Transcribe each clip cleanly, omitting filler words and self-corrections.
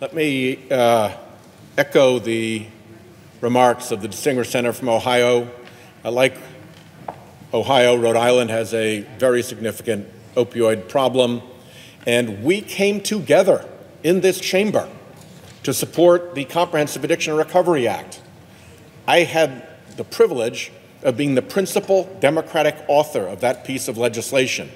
Let me echo the remarks of the distinguished senator from Ohio. Like Ohio, Rhode Island has a very significant opioid problem, and we came together in this chamber to support the Comprehensive Addiction Recovery Act. I had the privilege of being the principal Democratic author of that piece of legislation.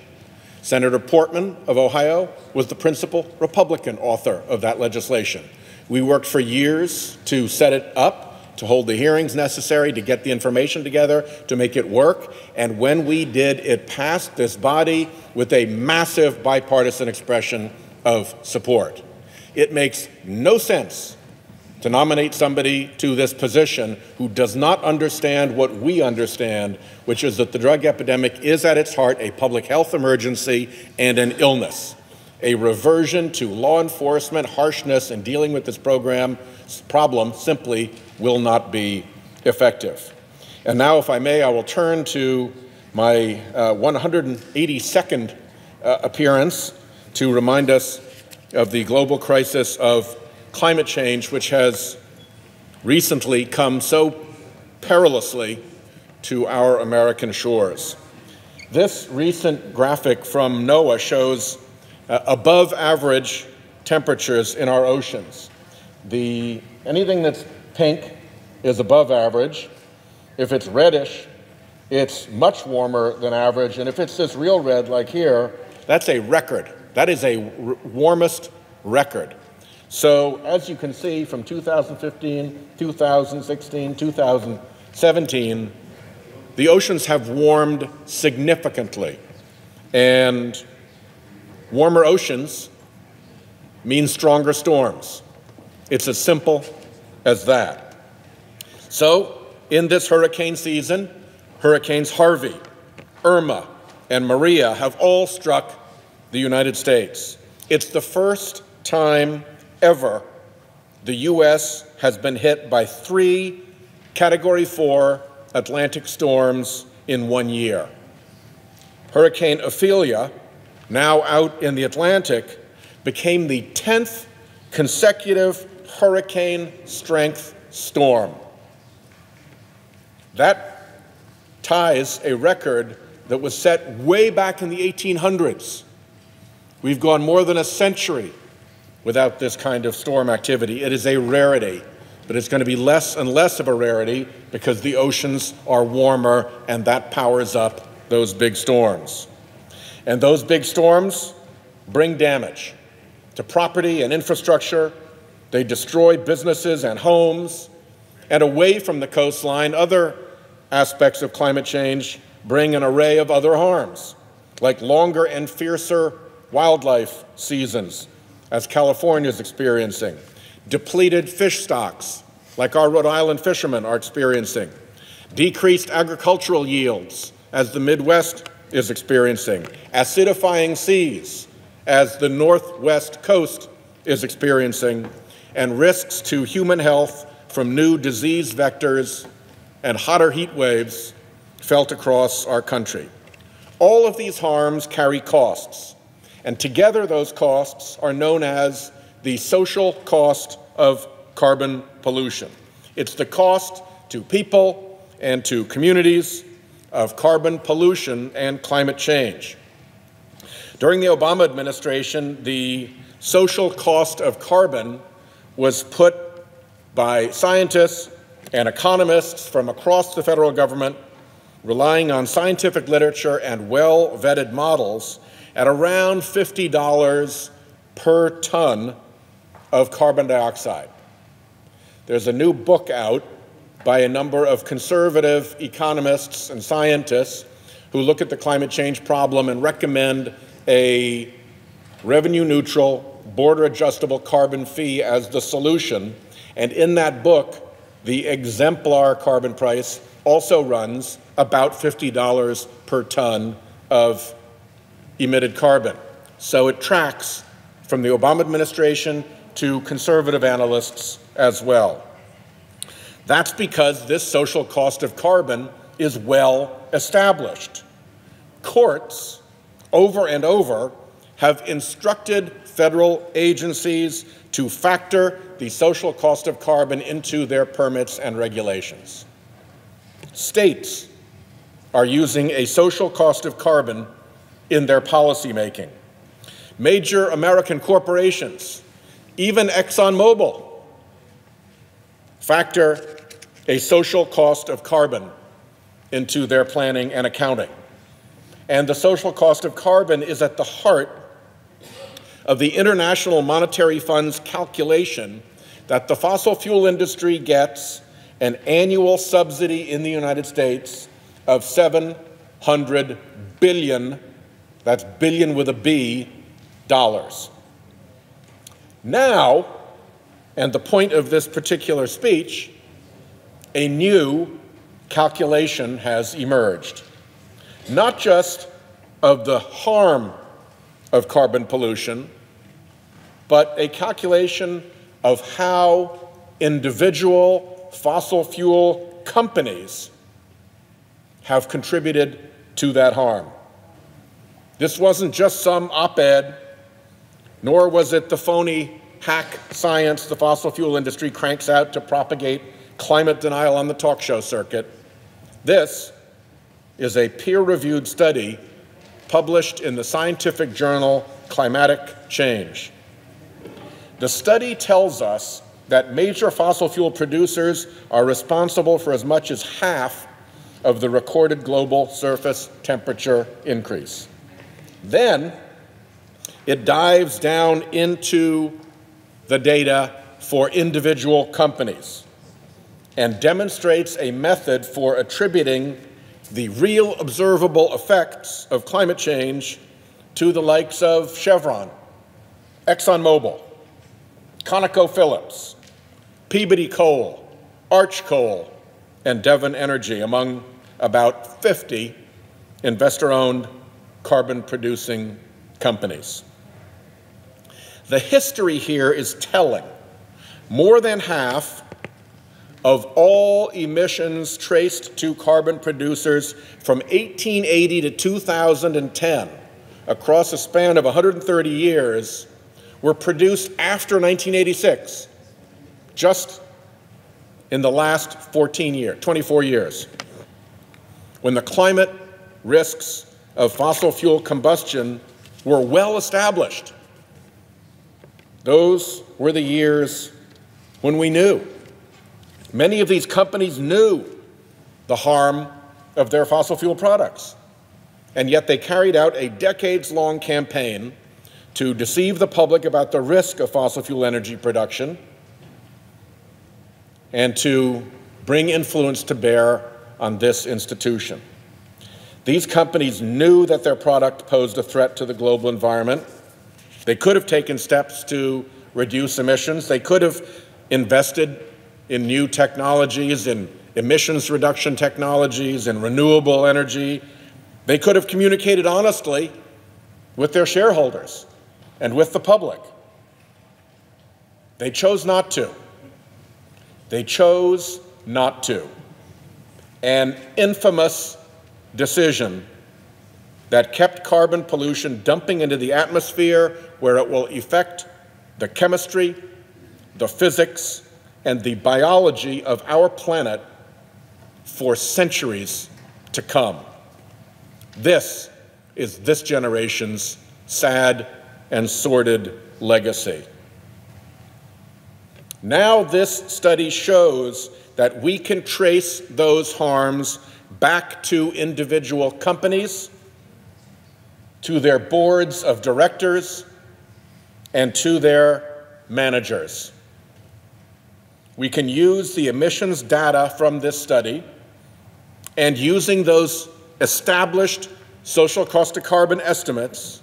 Senator Portman of Ohio was the principal Republican author of that legislation. We worked for years to set it up, to hold the hearings necessary, to get the information together, to make it work. And when we did, it passed this body with a massive bipartisan expression of support. It makes no sense to nominate somebody to this position who does not understand what we understand, which is that the drug epidemic is at its heart a public health emergency and an illness. A reversion to law enforcement harshness in dealing with this problem simply will not be effective. And now, if I may, I will turn to my 182nd appearance to remind us of the global crisis of climate change, which has recently come so perilously to our American shores. This recent graphic from NOAA shows above average temperatures in our oceans. Anything that's pink is above average. If it's reddish, it's much warmer than average. And if it's this real red like here, that's a record. That is a warmest record. So as you can see, from 2015, 2016, 2017, the oceans have warmed significantly. And warmer oceans mean stronger storms. It's as simple as that. So in this hurricane season, Hurricanes Harvey, Irma, and Maria have all struck the United States. It's the first time ever the U.S. has been hit by 3 Category 4 Atlantic storms in 1 year. Hurricane Ophelia, now out in the Atlantic, became the 10th consecutive hurricane strength storm. That ties a record that was set way back in the 1800s. We've gone more than a century without this kind of storm activity. It is a rarity, but it's going to be less and less of a rarity because the oceans are warmer, and that powers up those big storms. And those big storms bring damage to property and infrastructure. They destroy businesses and homes. And away from the coastline, other aspects of climate change bring an array of other harms, like longer and fiercer wildlife seasons, as California is experiencing, depleted fish stocks, like our Rhode Island fishermen are experiencing, decreased agricultural yields, as the Midwest is experiencing, acidifying seas, as the Northwest coast is experiencing, and risks to human health from new disease vectors and hotter heat waves felt across our country. All of these harms carry costs, and together those costs are known as the social cost of carbon pollution. It's the cost to people and to communities of carbon pollution and climate change. During the Obama administration, the social cost of carbon was put by scientists and economists from across the federal government, relying on scientific literature and well-vetted models, at around $50 per ton of carbon dioxide. There's a new book out by a number of conservative economists and scientists who look at the climate change problem and recommend a revenue-neutral, border-adjustable carbon fee as the solution. And in that book, the exemplar carbon price also runs about $50 per ton of emitted carbon. So it tracks from the Obama administration to conservative analysts as well. That's because this social cost of carbon is well established. Courts, over and over, have instructed federal agencies to factor the social cost of carbon into their permits and regulations. States are using a social cost of carbon in their policymaking. Major American corporations, even ExxonMobil, factor a social cost of carbon into their planning and accounting. And the social cost of carbon is at the heart of the International Monetary Fund's calculation that the fossil fuel industry gets an annual subsidy in the United States of $700 billion, that's billion with a B, dollars. Now, and the point of this particular speech, a new calculation has emerged, not just of the harm of carbon pollution, but a calculation of how individual fossil fuel companies have contributed to that harm. This wasn't just some op-ed, nor was it the phony hack science the fossil fuel industry cranks out to propagate climate denial on the talk show circuit. This is a peer-reviewed study published in the scientific journal Climatic Change. The study tells us that major fossil fuel producers are responsible for as much as half of the recorded global surface temperature increase. Then it dives down into the data for individual companies and demonstrates a method for attributing the real observable effects of climate change to the likes of Chevron, ExxonMobil, ConocoPhillips, Peabody Coal, Arch Coal, and Devon Energy, among about 50 investor-owned carbon-producing companies. The history here is telling. More than half of all emissions traced to carbon producers from 1880 to 2010, across a span of 130 years, were produced after 1986, just in the last 24 years, when the climate risks of fossil fuel combustion were well established. Those were the years when we knew. Many of these companies knew the harm of their fossil fuel products, and yet they carried out a decades-long campaign to deceive the public about the risk of fossil fuel energy production and to bring influence to bear on this institution. These companies knew that their product posed a threat to the global environment. They could have taken steps to reduce emissions. They could have invested in new technologies, in emissions reduction technologies, in renewable energy. They could have communicated honestly with their shareholders and with the public. They chose not to. They chose not to. An infamous decision that kept carbon pollution dumping into the atmosphere, where it will affect the chemistry, the physics, and the biology of our planet for centuries to come. This is this generation's sad and sordid legacy. Now this study shows that we can trace those harms back to individual companies, to their boards of directors, and to their managers. We can use the emissions data from this study, and using those established social cost of carbon estimates,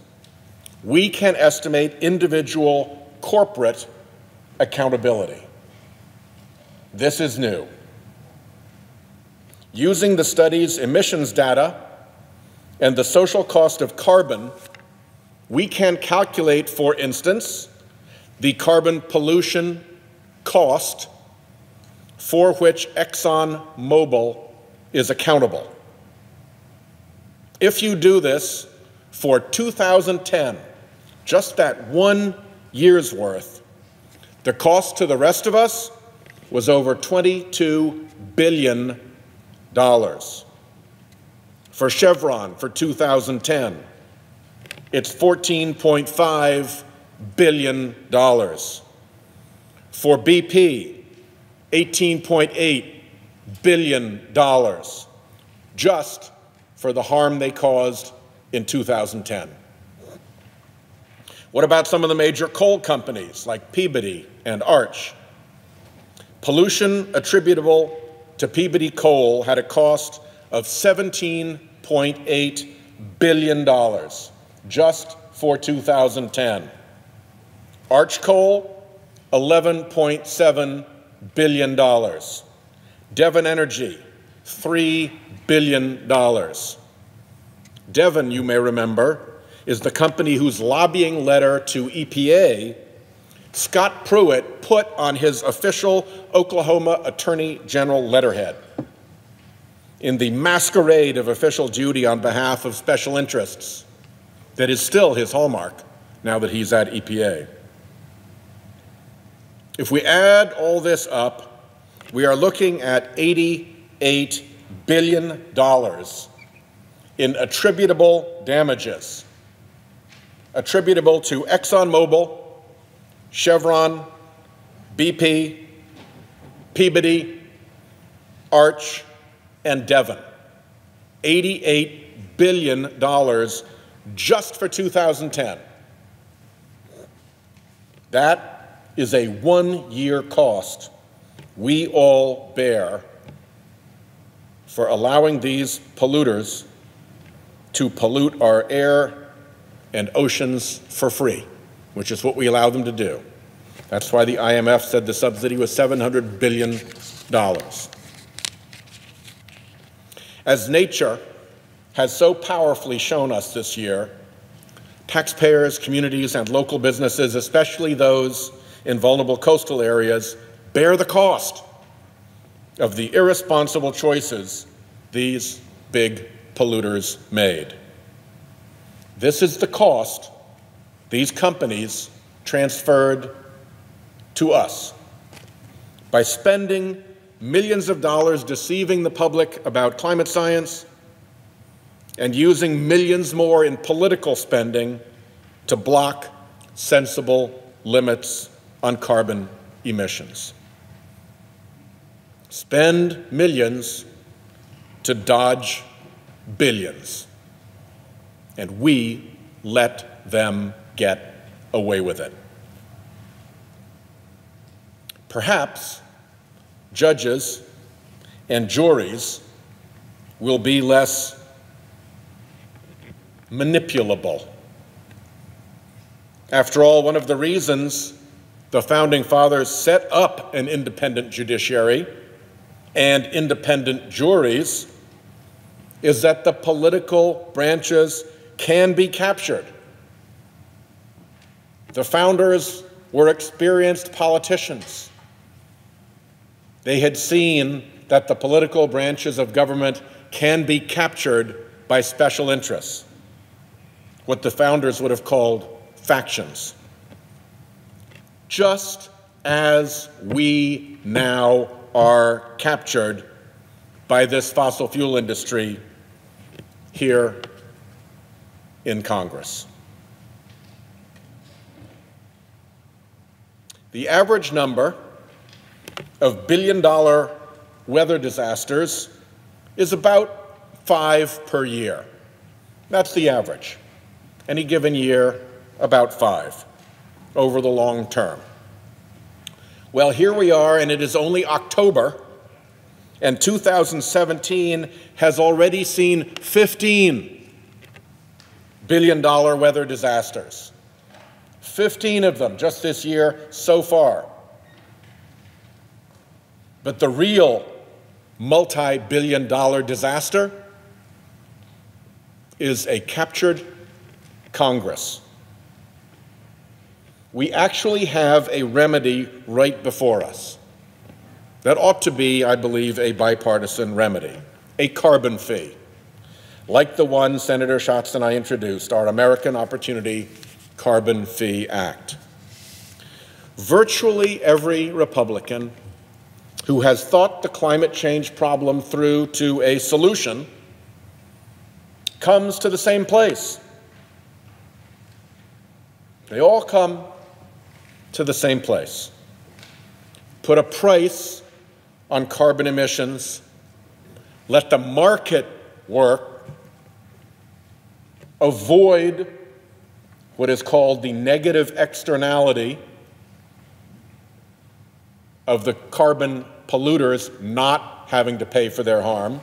we can estimate individual corporate accountability. This is new. Using the study's emissions data and the social cost of carbon, we can calculate, for instance, the carbon pollution cost for which ExxonMobil is accountable. If you do this for 2010 just that 1 year's worth, the cost to the rest of us was over $22 billion. For Chevron for 2010, it's $14.5 billion. For BP, $18.8 billion, just for the harm they caused in 2010. What about some of the major coal companies like Peabody and Arch? Pollution attributable to Peabody Coal had a cost of $17.8 billion just for 2010. Arch Coal, $11.7 billion. Devon Energy, $3 billion. Devon, you may remember, is the company whose lobbying letter to EPA Scott Pruitt put on his official Oklahoma Attorney General letterhead in the masquerade of official duty on behalf of special interests that is still his hallmark now that he's at EPA. If we add all this up, we are looking at $88 billion in attributable damages, attributable to ExxonMobil, Chevron, BP, Peabody, Arch, and Devon. $88 billion just for 2010. That is a 1-year cost we all bear for allowing these polluters to pollute our air and oceans for free, which is what we allow them to do. That's why the IMF said the subsidy was $700 billion. As nature has so powerfully shown us this year, taxpayers, communities, and local businesses, especially those in vulnerable coastal areas, bear the cost of the irresponsible choices these big polluters made. This is the cost these companies transferred to us by spending millions of dollars deceiving the public about climate science and using millions more in political spending to block sensible limits on carbon emissions. Spend millions to dodge billions, and we let them get away with it. Perhaps judges and juries will be less manipulable. After all, one of the reasons the Founding Fathers set up an independent judiciary and independent juries is that the political branches can be captured. The founders were experienced politicians. They had seen that the political branches of government can be captured by special interests, what the founders would have called factions. Just as we now are captured by this fossil fuel industry here in Congress. The average number of billion-dollar weather disasters is about 5 per year. That's the average. Any given year, about 5 over the long term. Well, here we are, and it is only October, and 2017 has already seen 15 billion-dollar weather disasters. 15 of them just this year so far. But the real multi-billion-dollar disaster is a captured Congress. We actually have a remedy right before us that ought to be, I believe, a bipartisan remedy, a carbon fee, like the one Senator Schatz and I introduced, our American Opportunity Carbon Fee Act. Virtually every Republican who has thought the climate change problem through to a solution comes to the same place. They all come to the same place. Put a price on carbon emissions, let the market work, avoid what is called the negative externality of the carbon polluters not having to pay for their harm,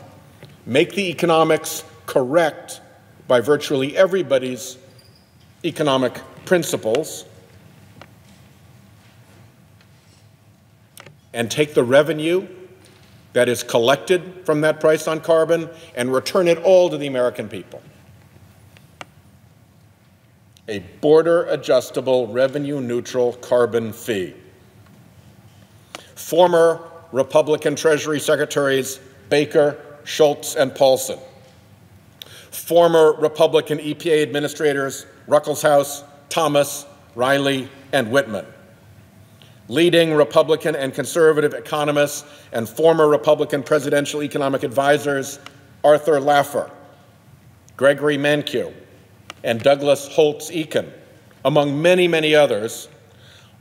make the economics correct by virtually everybody's economic principles, and take the revenue that is collected from that price on carbon and return it all to the American people. A border-adjustable, revenue-neutral carbon fee. Former Republican Treasury Secretaries Baker, Schultz, and Paulson. Former Republican EPA administrators Ruckelshaus, Thomas, Riley, and Whitman. Leading Republican and conservative economists and former Republican presidential economic advisors Arthur Laffer, Gregory Mankiw, and Douglas Holtz-Eakin, among many, many others,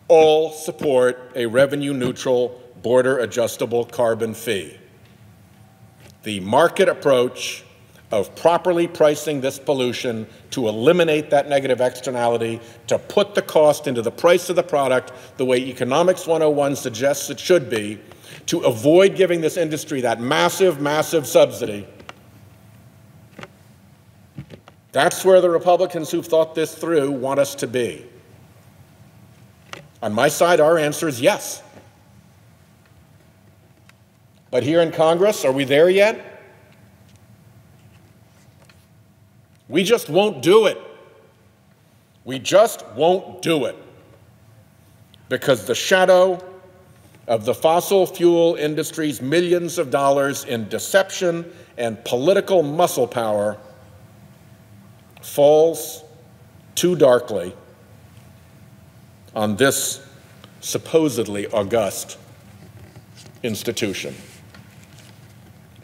all support a revenue-neutral, border-adjustable carbon fee. The market approach of properly pricing this pollution to eliminate that negative externality, to put the cost into the price of the product the way Economics 101 suggests it should be, to avoid giving this industry that massive, massive subsidy. That's where the Republicans who've thought this through want us to be. On my side, our answer is yes. But here in Congress, are we there yet? We just won't do it. We just won't do it. Because the shadow of the fossil fuel industry's millions of dollars in deception and political muscle power falls too darkly on this supposedly august institution.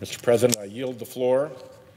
Mr. President, I yield the floor